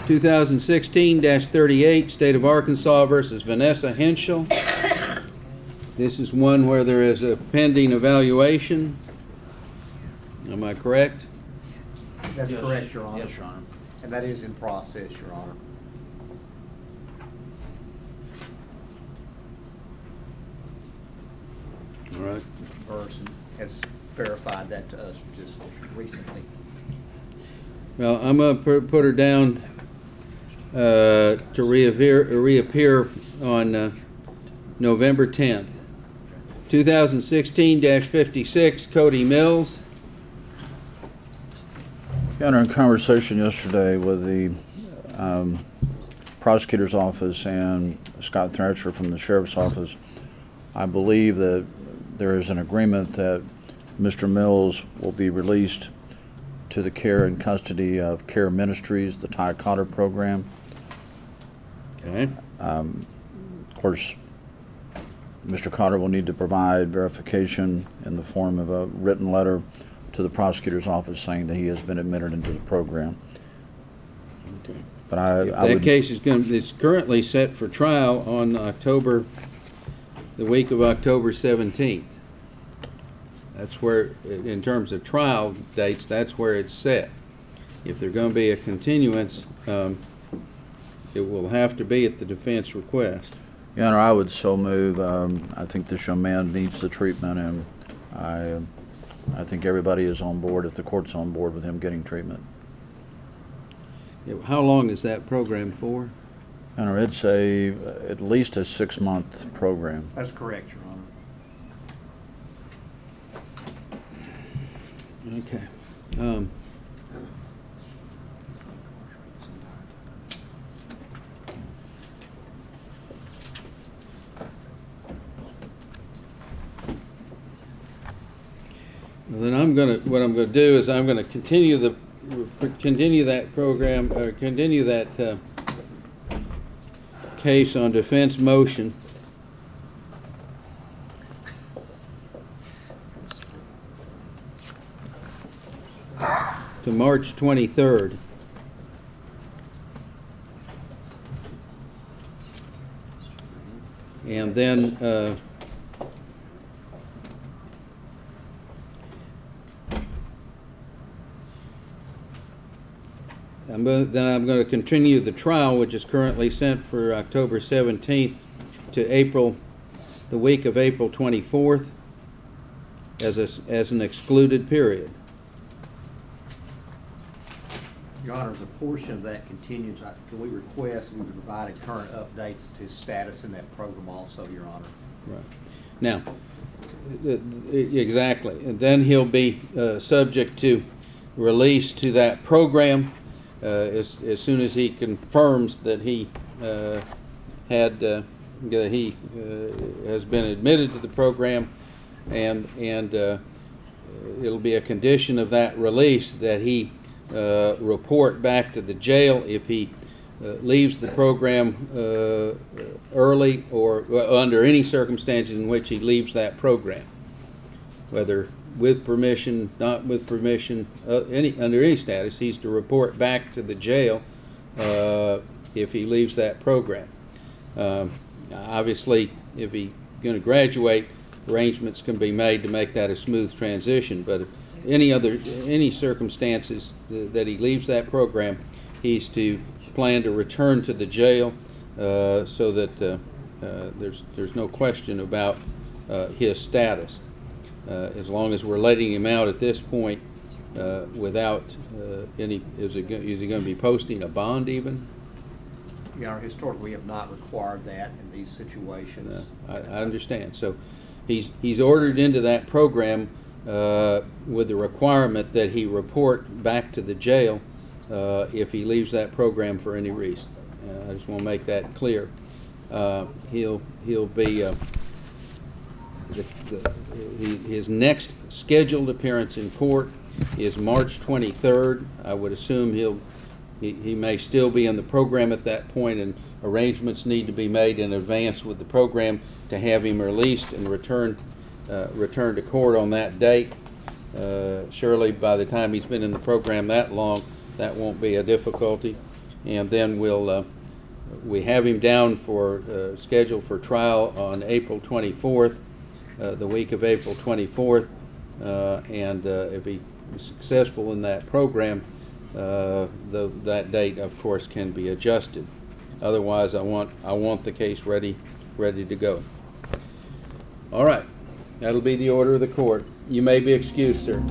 2016-38, State of Arkansas versus Vanessa Henschel. This is one where there is a pending evaluation. Am I correct? That's Yes. correct, Your Honor. Yes, Your Honor. And that is in process, Your Honor. All right. Person has verified that to us just recently. Well, I'm going to put her down to reappear on November 10th. 2016-56, Cody Mills. Your Honor, in conversation yesterday with the prosecutor's office and Scott Thrasher from the sheriff's office, I believe that there is an agreement that Mr. Mills will be released to the care and custody of Care Ministries, the Ty Cotter program. Okay. Of course, Mr. Cotter will need to provide verification in the form of a written letter to the prosecutor's office saying that he has been admitted into the program. Okay. But I That would, case is it's currently set for trial on the week of October 17th. That's where, in terms of trial dates, that's where it's set. If there's going to be a continuance, it will have to be at the defense request. Your Honor, I would so move. I think this young man needs the treatment, and I think everybody is on board, if the court's on board with him getting treatment. How long is that program for? Your Honor, it's at least a 6-month program. That's correct, Your Honor. Okay. Then what I'm gonna do is I'm gonna continue that program, or continue that case on defense motion. To March 23rd. And then I'm going to continue the trial, which is currently set for October 17th to the week of April 24th, as an excluded period. Your Honor, as a portion of that continues, can we request that we provide current updates to his status in that program also, Your Honor? Right. Now, exactly. And then he'll be subject to release to that program as soon as he confirms that he has been admitted to the program, and it'll be a condition of that release that he report back to the jail if he leaves the program early or under any circumstances in which he leaves that program, whether with permission, not with permission, under any status. He's to report back to the jail if he leaves that program. Obviously, if he's going to graduate, arrangements can be made to make that a smooth transition, but if any circumstances that he leaves that program, he's to plan to return to the jail so that there's no question about his status. As long as we're letting him out at this point without is he going to be posting a bond even? Your Honor, historically, we have not required that in these situations. I understand. So he's ordered into that program with the requirement that he report back to the jail if he leaves that program for any reason. I just want to make that clear. He'll be his next scheduled appearance in court is March 23rd. I would assume he may still be in the program at that point, and arrangements need to be made in advance with the program to have him released and return to court on that date. Surely by the time he's been in the program that long, that won't be a difficulty. and then we have him down for scheduled for trial on April 24th, the week of April 24th, and if he is successful in that program, that date, of course, can be adjusted. Otherwise, I want the case ready to go. All right, that'll be the order of the court. You may be excused, sir.